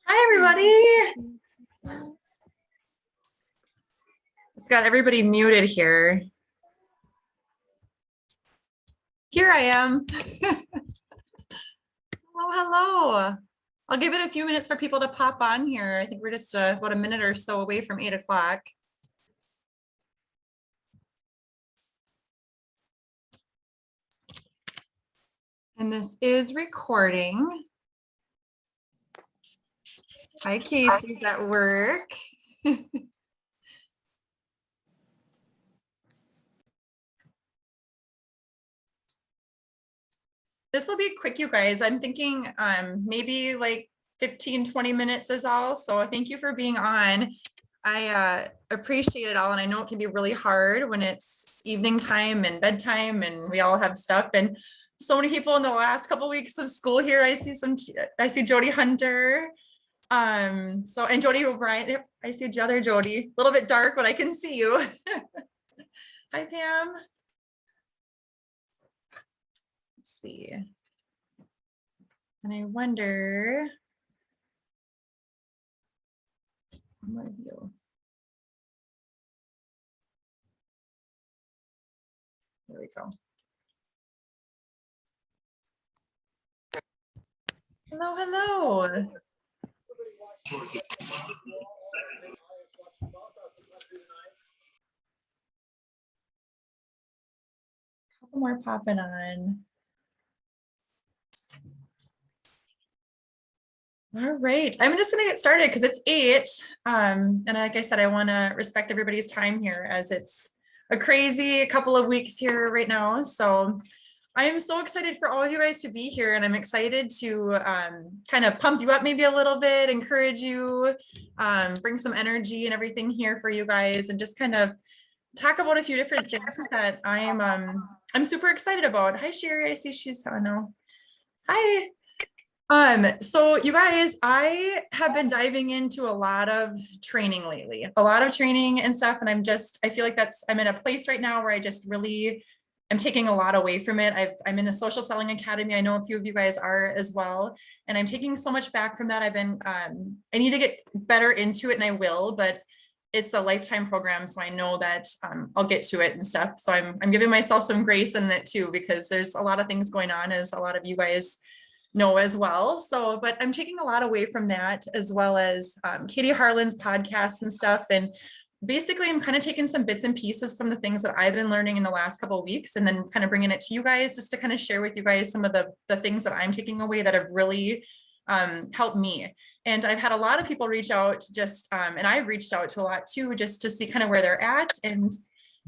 Hi, everybody. It's got everybody muted here. Here I am. Hello, hello. I'll give it a few minutes for people to pop on here. I think we're just about a minute or so away from 8 o'clock. And this is recording. Hi, Casey's at work. This will be quick, you guys. I'm thinking maybe like 15-20 minutes is all. So thank you for being on. I appreciate it all. And I know it can be really hard when it's evening time and bedtime and we all have stuff. And so many people in the last couple of weeks of school here. I see Jody Hunter. And Jody O'Brien. Yep, I see the other Jody. A little bit dark, but I can see you. Hi, Pam. Let's see. And I wonder. There we go. Hello, hello. Couple more popping on. All right, I'm just gonna get started because it's 8. And like I said, I want to respect everybody's time here as it's a crazy couple of weeks here right now. So I am so excited for all of you guys to be here, and I'm excited to kind of pump you up maybe a little bit, encourage you, bring some energy and everything here for you guys, and just kind of talk about a few different things that I'm super excited about. Hi, Sherry. I see she's on now. Hi. So you guys, I have been diving into a lot of training lately, a lot of training and stuff. And I feel like I'm in a place right now where I just really am taking a lot away from it. I'm in the Social Selling Academy. I know a few of you guys are as well. And I'm taking so much back from that. I need to get better into it and I will, but it's a lifetime program. So I know that I'll get to it and stuff. So I'm giving myself some grace in that too, because there's a lot of things going on, as a lot of you guys know as well. So, but I'm taking a lot away from that, as well as Katie Harlan's podcasts and stuff. And basically I'm kind of taking some bits and pieces from the things that I've been learning in the last couple of weeks, and then kind of bringing it to you guys just to kind of share with you guys some of the things that I'm taking away that have really helped me. And I've had a lot of people reach out and I've reached out to a lot too, just to see kind of where they're at. And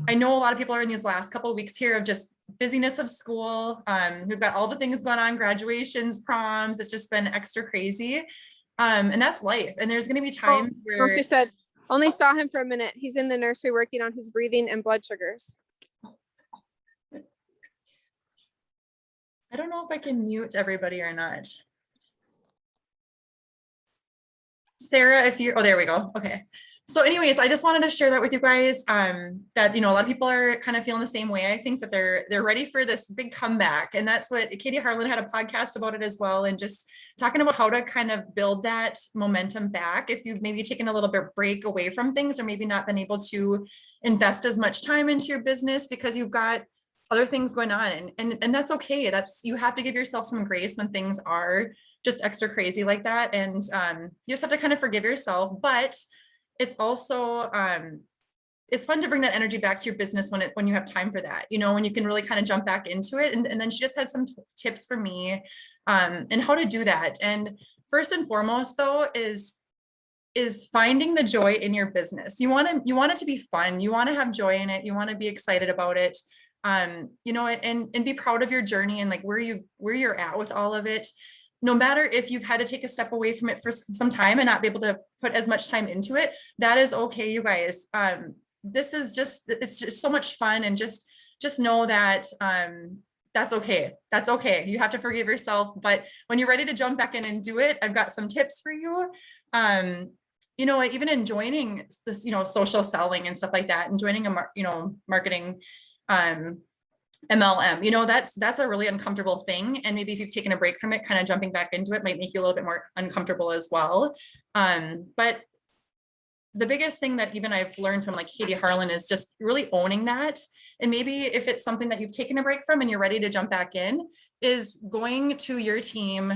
I know a lot of people are in these last couple of weeks here of just busyness of school. We've got all the things going on, graduations, proms. It's just been extra crazy. And that's life. And there's going to be times where she said, only saw him for a minute. He's in the nursery working on his breathing and blood sugars. I don't know if I can mute everybody or not. Sarah, oh, there we go. Okay. So anyways, I just wanted to share that with you guys, that, a lot of people are kind of feeling the same way. I think that they're ready for this big comeback. And that's what Katie Harlan had a podcast about it as well. And just talking about how to kind of build that momentum back. If you've maybe taken a little bit break away from things, or maybe not been able to invest as much time into your business because you've got other things going on, and that's okay. You have to give yourself some grace when things are just extra crazy like that. And you just have to kind of forgive yourself, but it's also it's fun to bring that energy back to your business when you have time for that, when you can really kind of jump back into it. And then she just had some tips for me and how to do that. And first and foremost though is finding the joy in your business. You want it to be fun. You want to have joy in it. You want to be excited about it. And be proud of your journey and like where you're at with all of it. No matter if you've had to take a step away from it for some time and not be able to put as much time into it, that is okay, you guys. It's just so much fun, and just know that that's okay. That's okay. You have to forgive yourself, but when you're ready to jump back in and do it, I've got some tips for you. Even in joining this, social selling and stuff like that, and joining a marketing MLM, that's a really uncomfortable thing. And maybe if you've taken a break from it, kind of jumping back into it might make you a little bit more uncomfortable as well. But the biggest thing that even I've learned from like Katie Harlan is just really owning that. And maybe if it's something that you've taken a break from and you're ready to jump back in, is going to your team,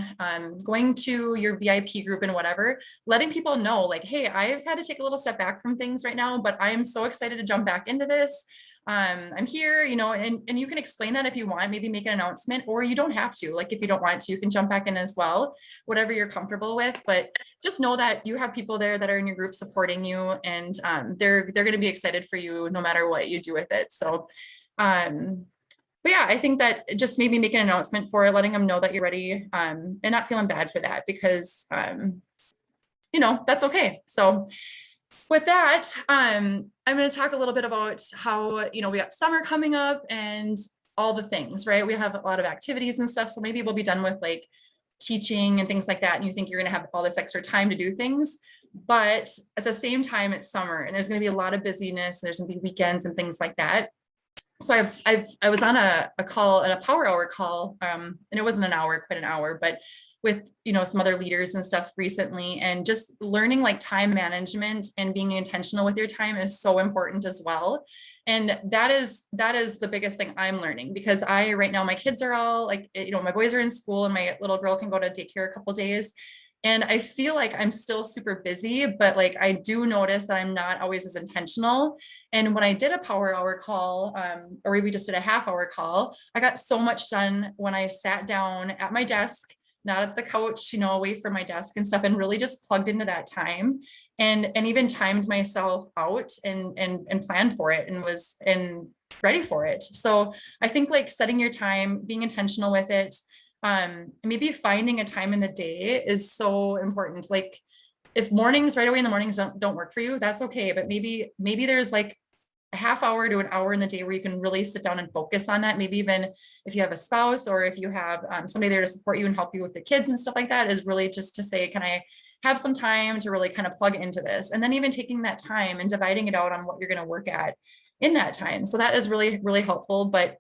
going to your VIP group and whatever, letting people know like, hey, I've had to take a little step back from things right now, but I am so excited to jump back into this. I'm here, and you can explain that if you want, maybe make an announcement, or you don't have to. Like if you don't want to, you can jump back in as well, whatever you're comfortable with. But just know that you have people there that are in your group supporting you, and they're going to be excited for you no matter what you do with it. So, but yeah, I think that just maybe make an announcement for it, letting them know that you're ready, and not feeling bad for that, because that's okay. So with that, I'm going to talk a little bit about how, we got summer coming up and all the things, right? We have a lot of activities and stuff. So maybe we'll be done with like teaching and things like that. And you think you're going to have all this extra time to do things. But at the same time, it's summer and there's going to be a lot of busyness. And there's going to be weekends and things like that. So I was on a call, a power hour call, and it wasn't an hour, quite an hour, but with, some other leaders and stuff recently, and just learning like time management and being intentional with your time is so important as well. And that is the biggest thing I'm learning, because right now my kids are all like, my boys are in school and my little girl can go to daycare a couple days. And I feel like I'm still super busy, but like, I do notice that I'm not always as intentional. And when I did a power hour call, or we just did a half hour call, I got so much done when I sat down at my desk, not at the couch, away from my desk and stuff, and really just plugged into that time and even timed myself out and planned for it and was ready for it. So I think like setting your time, being intentional with it, maybe finding a time in the day is so important. Like if mornings right away in the mornings don't work for you, that's okay. But maybe there's like a half hour to an hour in the day where you can really sit down and focus on that. Maybe even if you have a spouse or if you have somebody there to support you and help you with the kids and stuff like that, is really just to say, can I have some time to really kind of plug into this? And then even taking that time and dividing it out on what you're going to work at in that time. So that is really, really helpful. But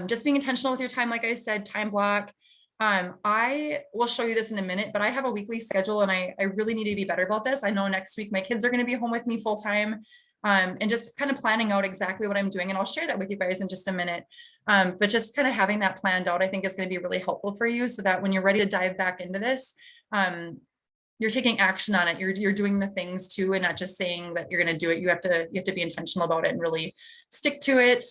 just being intentional with your time, like I said, time block. I will show you this in a minute, but I have a weekly schedule and I really need to be better about this. I know next week my kids are going to be home with me full time, and just kind of planning out exactly what I'm doing. And I'll share that with you guys in just a minute. But just kind of having that planned out, I think is going to be really helpful for you, so that when you're ready to dive back into this, you're taking action on it. You're doing the things too, and not just saying that you're going to do it. You have to be intentional about it and really stick to it.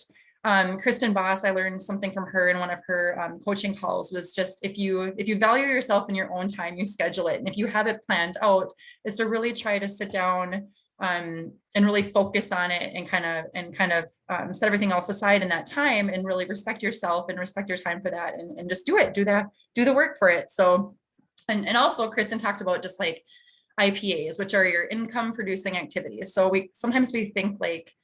Kristen Boss, I learned something from her in one of her coaching calls, was just if you value yourself in your own time, you schedule it. And if you have it planned out, is to really try to sit down and really focus on it and kind of set everything else aside in that time and really respect yourself and respect your time for that, and just do the work for it. So, and also Kristen talked about just like IPAs, which are your income producing activities. So sometimes we think like,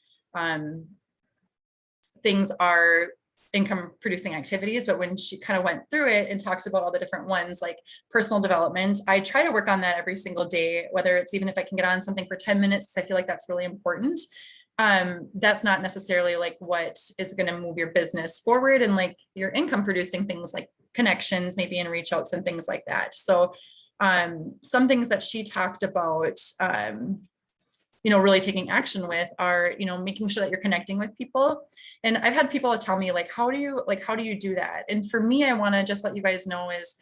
things are income producing activities, but when she kind of went through it and talked about all the different ones, like personal development, I try to work on that every single day, whether it's even if I can get on something for 10 minutes, I feel like that's really important. That's not necessarily like what is going to move your business forward, and like your income producing things like connections, maybe, and reach outs and things like that. So some things that she talked about, really taking action with are, making sure that you're connecting with people. And I've had people tell me like, how do you do that? And for me, I want to just let you guys know is,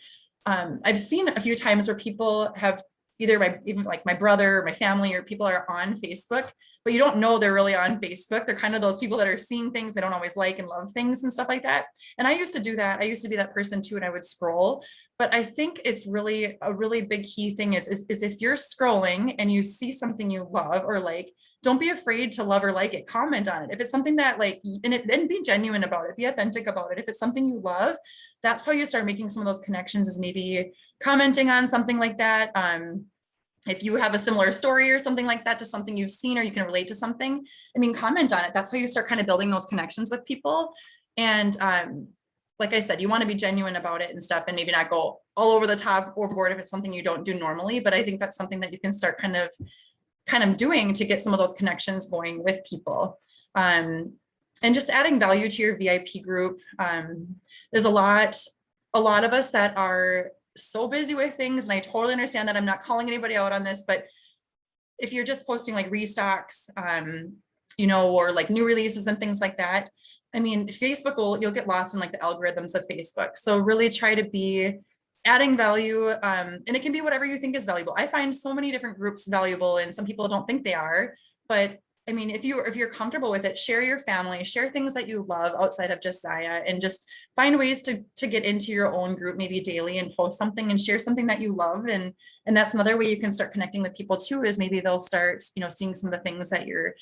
I've seen a few times where people have either even like my brother or my family or people are on Facebook, but you don't know they're really on Facebook. They're kind of those people that are seeing things they don't always like and love things and stuff like that. And I used to do that. I used to be that person too, and I would scroll. But I think it's really a really big key thing is if you're scrolling and you see something you love or like, don't be afraid to love or like it, comment on it. If it's something that like, and be genuine about it, be authentic about it. If it's something you love, that's how you start making some of those connections, is maybe commenting on something like that. If you have a similar story or something like that to something you've seen, or you can relate to something, comment on it. That's how you start kind of building those connections with people. And like I said, you want to be genuine about it and stuff, and maybe not go all over the top overboard if it's something you don't do normally. But I think that's something that you can start kind of doing to get some of those connections going with people. and just adding value to your VIP group. There's a lot of us that are so busy with things, and I totally understand that. I'm not calling anybody out on this, but if you're just posting like restocks, or like new releases and things like that, I mean, you'll get lost in like the algorithms of Facebook. So really try to be adding value, and it can be whatever you think is valuable. I find so many different groups valuable, and some people don't think they are, but I mean, if you're comfortable with it, share your family, share things that you love outside of just Zaya, and just find ways to get into your own group maybe daily and post something and share something that you love. And that's another way you can start connecting with people too, is maybe they'll start, seeing some of the things that you're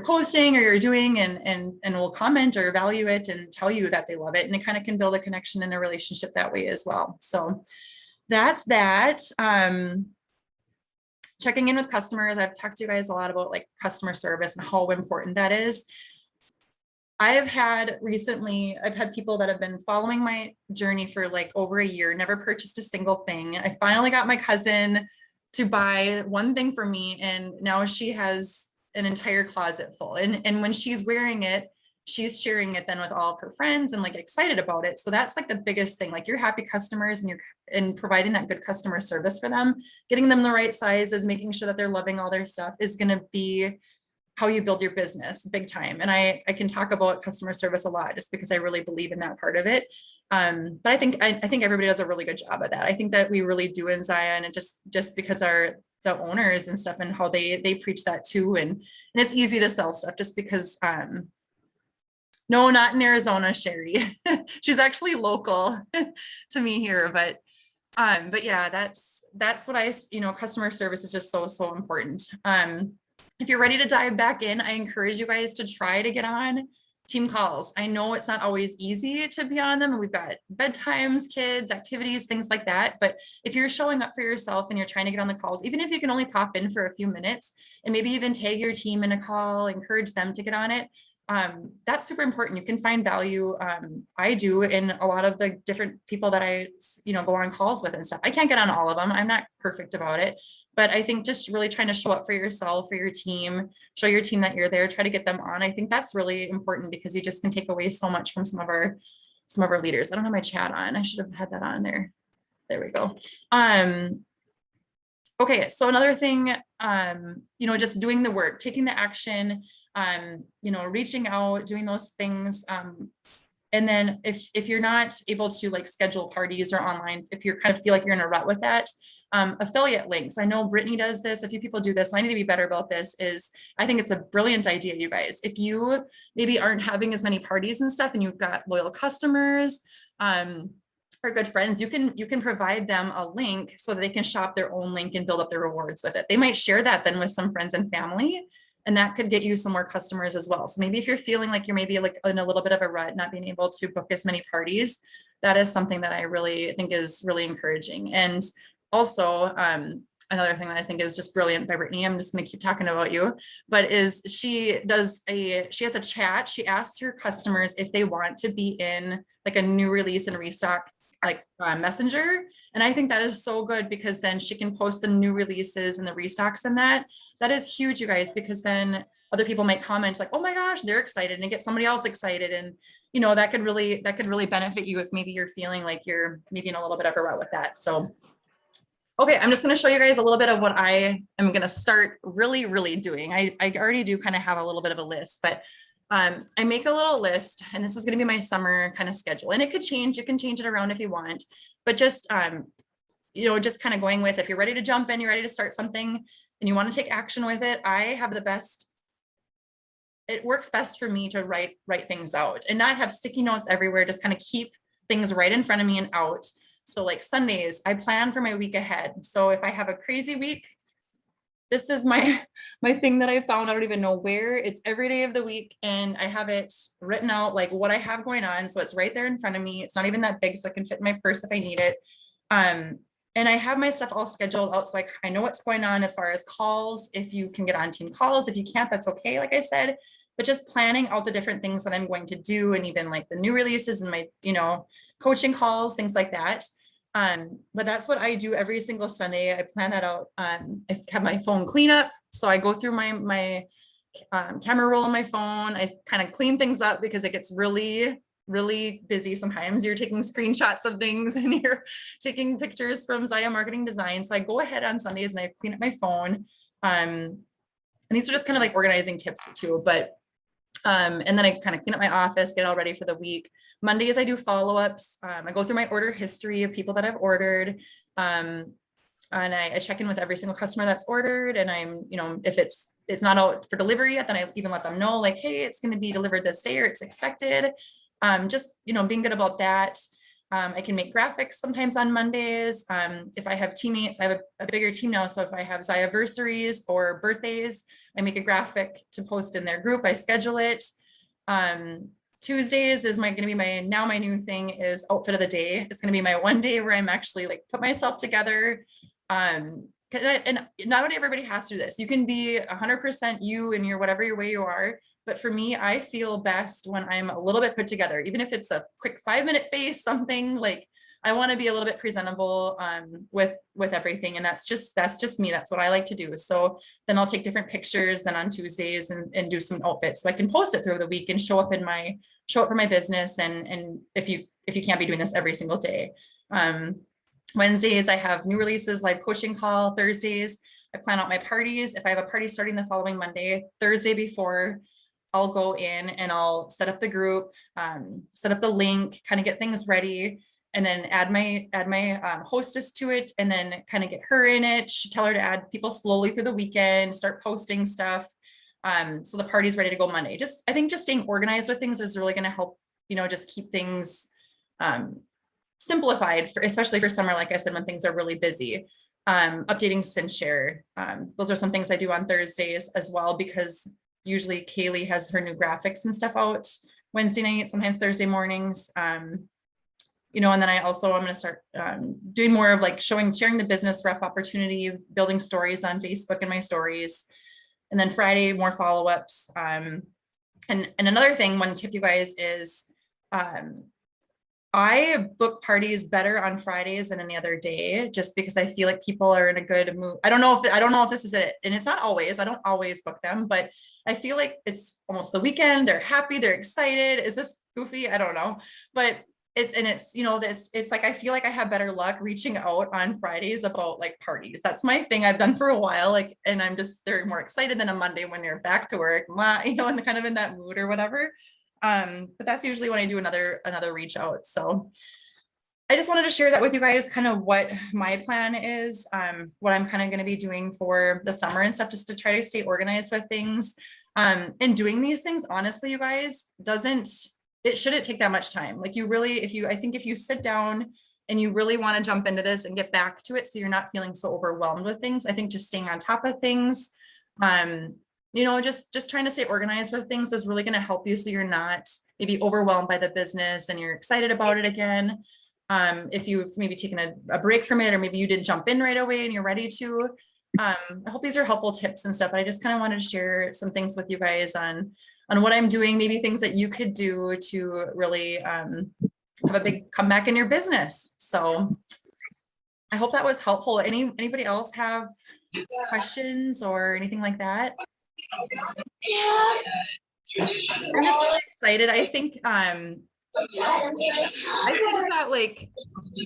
posting or you're doing, and will comment or value it and tell you that they love it. And it kind of can build a connection and a relationship that way as well. So that's that. Checking in with customers. I've talked to you guys a lot about like customer service and how important that is. I've had people that have been following my journey for like over a year, never purchased a single thing. I finally got my cousin to buy one thing for me, and now she has an entire closet full. And when she's wearing it, she's sharing it then with all of her friends and like excited about it. So that's like the biggest thing, like your happy customers and providing that good customer service for them, getting them the right sizes, making sure that they're loving all their stuff is going to be how you build your business big time. And I can talk about customer service a lot just because I really believe in that part of it. But I think everybody does a really good job of that. I think that we really do in Zaya, and it just because the owners and stuff and how they preach that too. And it's easy to sell stuff just because, no, not in Arizona, Sherry. She's actually local to me here, but yeah, that's what customer service is just so important. If you're ready to dive back in, I encourage you guys to try to get on team calls. I know it's not always easy to be on them, and we've got bedtimes, kids, activities, things like that. But if you're showing up for yourself and you're trying to get on the calls, even if you can only pop in for a few minutes and maybe even tag your team in a call, encourage them to get on it. That's super important. You can find value. I do in a lot of the different people that I, go on calls with and stuff. I can't get on all of them. I'm not perfect about it, but I think just really trying to show up for yourself, for your team, show your team that you're there, try to get them on. I think that's really important because you just can take away so much from some of our leaders. I don't have my chat on. I should have had that on there. There we go. Okay. So another thing, just doing the work, taking the action, reaching out, doing those things. And then if you're not able to like schedule parties or online, if you kind of feel like you're in a rut with that, affiliate links. I know Brittany does this. A few people do this. I need to be better about this. I think it's a brilliant idea, you guys. If you maybe aren't having as many parties and stuff, and you've got loyal customers, or good friends, you can provide them a link so that they can shop their own link and build up their rewards with it. They might share that then with some friends and family, and that could get you some more customers as well. So maybe if you're feeling like you're maybe like in a little bit of a rut, not being able to book as many parties, that is something that I really think is really encouraging. And also, another thing that I think is just brilliant by Brittany, I'm just going to keep talking about you, but she has a chat. She asks her customers if they want to be in like a new release and restock, like messenger. And I think that is so good because then she can post the new releases and the restocks and that is huge, you guys, because then other people might comment like, oh my gosh, they're excited, and get somebody else excited. And, that could really benefit you if maybe you're feeling like you're maybe in a little bit of a rut with that. So, okay, I'm just going to show you guys a little bit of what I am going to start really, really doing. I already do kind of have a little bit of a list, but I make a little list, and this is going to be my summer kind of schedule, and it could change. You can change it around if you want, but just, just kind of going with, if you're ready to jump in, you're ready to start something and you want to take action with it. It works best for me to write things out and not have sticky notes everywhere. Just kind of keep things right in front of me and out. So like Sundays, I plan for my week ahead. So if I have a crazy week, this is my thing that I found. I don't even know where. It's every day of the week, and I have it written out like what I have going on. So it's right there in front of me. It's not even that big, so I can fit in my purse if I need it. And I have my stuff all scheduled out, so I know what's going on as far as calls. If you can get on team calls, if you can't, that's okay. Like I said, but just planning out the different things that I'm going to do, and even like the new releases and my, coaching calls, things like that. But that's what I do every single Sunday. I plan that out. I have my phone cleanup. So I go through my camera roll on my phone. I kind of clean things up because it gets really, really busy. Sometimes you're taking screenshots of things and you're taking pictures from Zaya Marketing Design. So I go ahead on Sundays and I clean up my phone. And these are just kind of like organizing tips too, but and then I kind of clean up my office, get all ready for the week. Mondays, I do follow-ups. I go through my order history of people that I've ordered. And I check in with every single customer that's ordered. And I'm, if it's not out for delivery yet, then I even let them know like, hey, it's going to be delivered this day or it's expected. Just, being good about that. I can make graphics sometimes on Mondays. If I have teammates, I have a bigger team now. So if I have Zaya-versaries or birthdays, I make a graphic to post in their group. I schedule it. Tuesdays is going to be my new thing is outfit of the day. It's going to be my one day where I'm actually like put myself together. And not everybody has to do this. You can be 100% you and your whatever your way you are. But for me, I feel best when I'm a little bit put together, even if it's a quick 5-minute face, something like I want to be a little bit presentable with everything. And that's just me. That's what I like to do. So then I'll take different pictures then on Tuesdays and do some outfits so I can post it through the week and show up for my business. And if you can't be doing this every single day. Wednesdays, I have new releases, live coaching call. Thursdays, I plan out my parties. If I have a party starting the following Monday, Thursday before, I'll go in and I'll set up the group, set up the link, kind of get things ready, and then add my hostess to it, and then kind of get her in it. Tell her to add people slowly through the weekend, start posting stuff. So the party's ready to go Monday. I think just staying organized with things is really going to help, just keep things simplified, especially for summer, like I said, when things are really busy. Updating SynShare. Those are some things I do on Thursdays as well, because usually Kaylee has her new graphics and stuff out Wednesday night, sometimes Thursday mornings. And then I'm going to start doing more of like sharing the business rep opportunity, building stories on Facebook and my stories. And then Friday, more follow-ups. And another thing, one tip, you guys, is I book parties better on Fridays than any other day, just because I feel like people are in a good mood. I don't know if this is it. And it's not always, I don't always book them, but I feel like it's almost the weekend. They're happy. They're excited. Is this goofy? I don't know, but it's like, I feel like I have better luck reaching out on Fridays about like parties. That's my thing I've done for a while. Like, and they're more excited than a Monday when you're back to work, and kind of in that mood or whatever. But that's usually when I do another reach out. So I just wanted to share that with you guys, kind of what my plan is, what I'm kind of going to be doing for the summer and stuff, just to try to stay organized with things. And doing these things, honestly, you guys, it shouldn't take that much time. Like I think if you sit down and you really want to jump into this and get back to it, so you're not feeling so overwhelmed with things, I think just staying on top of things, just trying to stay organized with things is really going to help you, so you're not maybe overwhelmed by the business and you're excited about it again. If you've maybe taken a break from it, or maybe you didn't jump in right away and you're ready to, I hope these are helpful tips and stuff. But I just kind of wanted to share some things with you guys on what I'm doing, maybe things that you could do to really have a big comeback in your business. So I hope that was helpful. Anybody else have questions or anything like that? I'm just really excited. I think that like,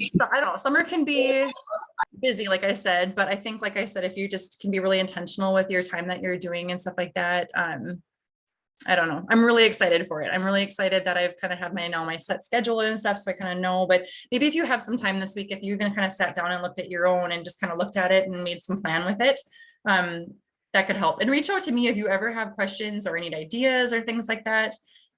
so I don't know, summer can be busy, like I said, but I think, like I said, if you just can be really intentional with your time that you're doing and stuff like that, I don't know. I'm really excited for it. I'm really excited that I've kind of had my set schedule and stuff, so I kind of know. But maybe if you have some time this week, if you even kind of sat down and looked at your own and just kind of looked at it and made some plan with it, that could help. And reach out to me if you ever have questions or need ideas or things like that.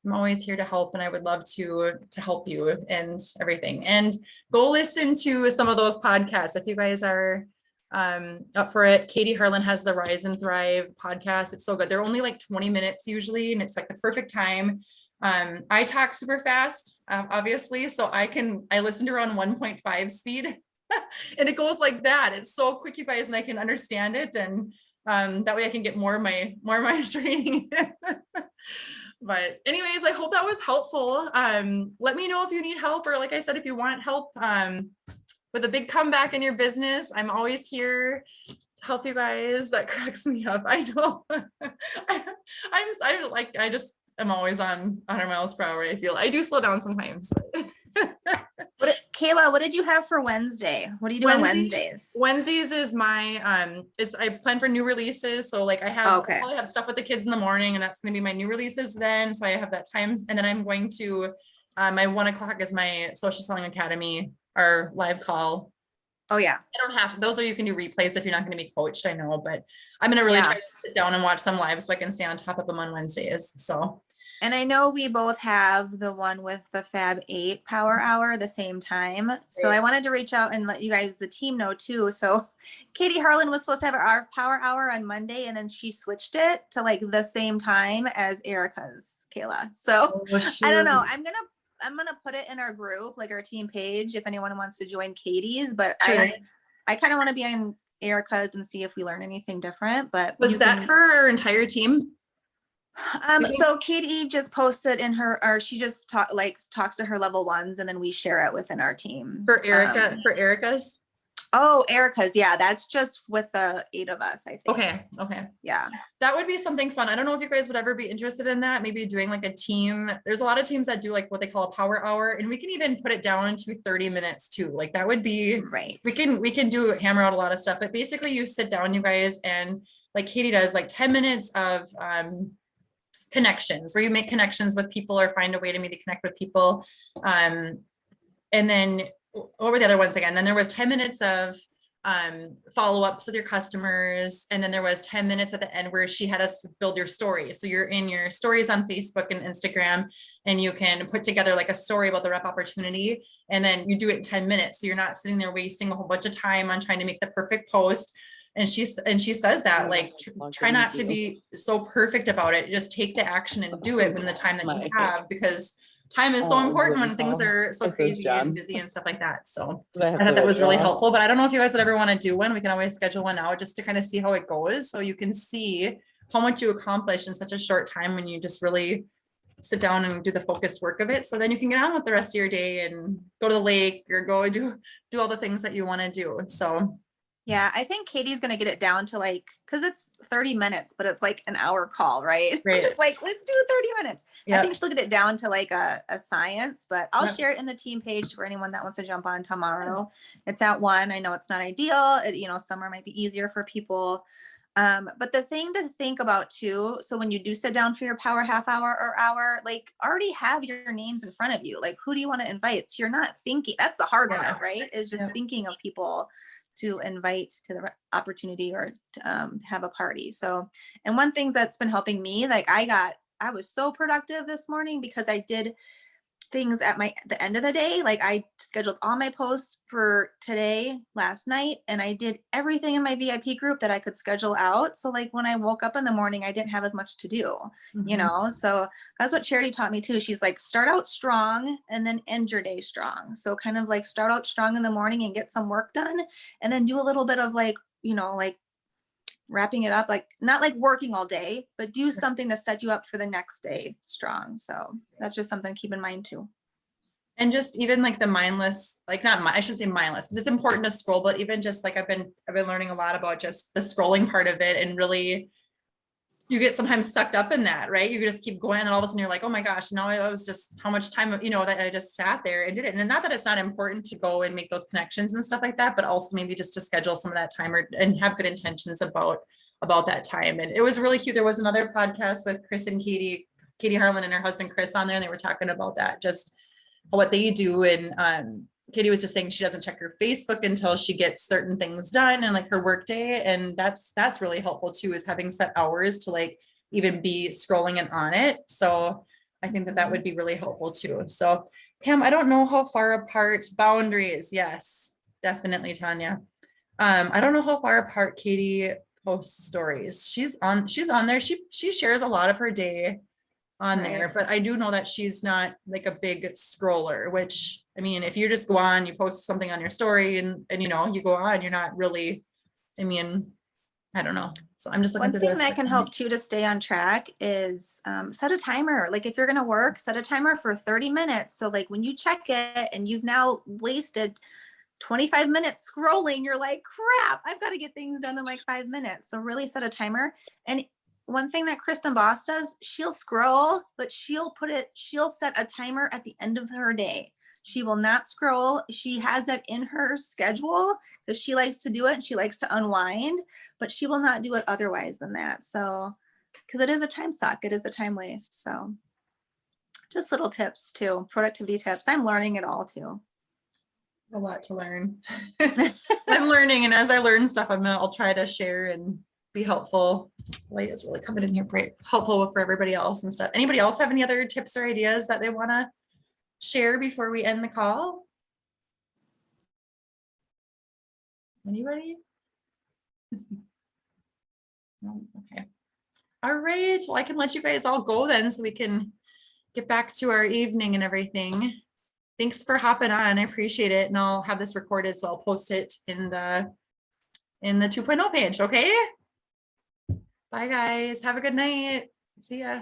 I'm always here to help, and I would love to help you and everything. And go listen to some of those podcasts if you guys are up for it. Katie Harlan has the Rise and Thrive podcast. It's so good. They're only like 20 minutes usually, and it's like the perfect time. I talk super fast, obviously, so I listen to her on 1.5 speed and it goes like that. It's so quick, you guys, and I can understand it, and that way I can get more of my training. But anyways, I hope that was helpful. Let me know if you need help, or like I said, if you want help with a big comeback in your business. I'm always here to help you guys. That cracks me up. I know. I'm always on 100 miles per hour. I feel I do slow down sometimes. Kayla, what did you have for Wednesday? What do you do on Wednesdays? Wednesdays is my is I plan for new releases. So like I have Okay. I have stuff with the kids in the morning, and that's gonna be my new releases then. So I have that time, and then I'm going to my 1 o'clock is my Social Selling Academy, our live call. Oh yeah. I don't have to, those are, you can do replays if you're not going to be coached, I know, but I'm going to really try to sit down and watch them live so I can stay on top of them on Wednesdays. So. And I know we both have the one with the Fab 8 Power Hour the same time. So I wanted to reach out and let you guys, the team, know too. So Katie Harlan was supposed to have our Power Hour on Monday, and then she switched it to like the same time as Erica's, Kayla. So I don't know. I'm gonna put it in our group, like our team page, if anyone wants to join Katie's. But I kind of want to be on Erica's and see if we learn anything different. But was that for our entire team? So Katie just posted in her, or she just talks to her level ones, and then we share it within our team. For Erica's? Oh, Erica's. Yeah, that's just with the 8 of us, I think. Okay. Yeah. That would be something fun. I don't know if you guys would ever be interested in that. Maybe doing like a team. There's a lot of teams that do like what they call a power hour, and we can even put it down to 30 minutes too. Like that would be right. We can do hammer out a lot of stuff, but basically you sit down, you guys, and like Katie does, like 10 minutes of connections where you make connections with people or find a way to maybe connect with people. And then what were the other ones again? Then there was 10 minutes of follow-ups with your customers. And then there was 10 minutes at the end where she had us build your stories. So you're in your stories on Facebook and Instagram, and you can put together like a story about the rep opportunity. And then you do it in 10 minutes. So you're not sitting there wasting a whole bunch of time on trying to make the perfect post. And she says that like, try not to be so perfect about it. Just take the action and do it when the time that you have, because time is so important when things are so crazy and busy and stuff like that. So I thought that was really helpful, but I don't know if you guys would ever want to do one. We can always schedule one out just to kind of see how it goes. So you can see how much you accomplish in such a short time when you just really sit down and do the focused work of it. So then you can get on with the rest of your day and go to the lake or go do all the things that you want to do. So yeah, I think Katie's going to get it down to like, because it's 30 minutes, but it's like an hour call, right? We're just like, let's do 30 minutes. Yep. I think she'll get it down to like a science, but I'll share it in the team page for anyone that wants to jump on tomorrow. It's at 1. I know it's not ideal. Summer might be easier for people. But the thing to think about too, so when you do sit down for your power half hour or hour, like already have your names in front of you. Like, who do you want to invite? So you're not thinking, that's the hard part, right? Is just thinking of people to invite to the opportunity or to have a party. So, and one thing that's been helping me, like I was so productive this morning because I did things at the end of the day. Like I scheduled all my posts for today, last night, and I did everything in my VIP group that I could schedule out. So like when I woke up in the morning, I didn't have as much to do, so that's what Charity taught me too. She's like, start out strong and then end your day strong. So kind of like start out strong in the morning and get some work done, and then do a little bit of like, like wrapping it up, like not like working all day, but do something to set you up for the next day strong. So that's just something to keep in mind too. And just even like the mindless, like I shouldn't say mindless, because it's important to scroll, but even just like I've been learning a lot about just the scrolling part of it, and really you get sometimes sucked up in that, right? You just keep going, and all of a sudden you're like, oh my gosh, now I was just how much time, that I just sat there and did it. And not that it's not important to go and make those connections and stuff like that, but also maybe just to schedule some of that time and have good intentions about that time. And it was really cute. There was another podcast with Chris and Katie Harlan and her husband, Chris, on there, and they were talking about that, just what they do. And Katie was just saying she doesn't check her Facebook until she gets certain things done and like her work day. And that's really helpful too, is having set hours to like even be scrolling and on it. So I think that would be really helpful too. So Pam, I don't know how far apart boundaries. Yes, definitely, Tanya. I don't know how far apart Katie posts stories. She's on there. She shares a lot of her day on there, but I do know that she's not like a big scroller, which I mean, if you just go on, you post something on your story and you go on, you're not really, I don't know. So I'm just looking. One thing that can help too to stay on track is set a timer. Like if you're going to work, set a timer for 30 minutes. So like when you check it and you've now wasted 25 minutes scrolling, you're like, crap, I've got to get things done in like 5 minutes. So really set a timer. And one thing that Kristen Boss does, she'll scroll, but she'll set a timer at the end of her day. She will not scroll. She has that in her schedule because she likes to do it and she likes to unwind, but she will not do it otherwise than that. So, because it is a time suck, it is a time waste. So just little tips too, productivity tips. I'm learning it all too. A lot to learn. I'm learning, and as I learn stuff, I'll try to share and be helpful. Light is really coming in here, pretty helpful for everybody else and stuff. Anybody else have any other tips or ideas that they want to share before we end the call? Anybody? No? Okay. All right. Well, I can let you guys all go then so we can get back to our evening and everything. Thanks for hopping on. I appreciate it. And I'll have this recorded, so I'll post it in the 2.0 page. Okay. Bye guys. Have a good night. See ya.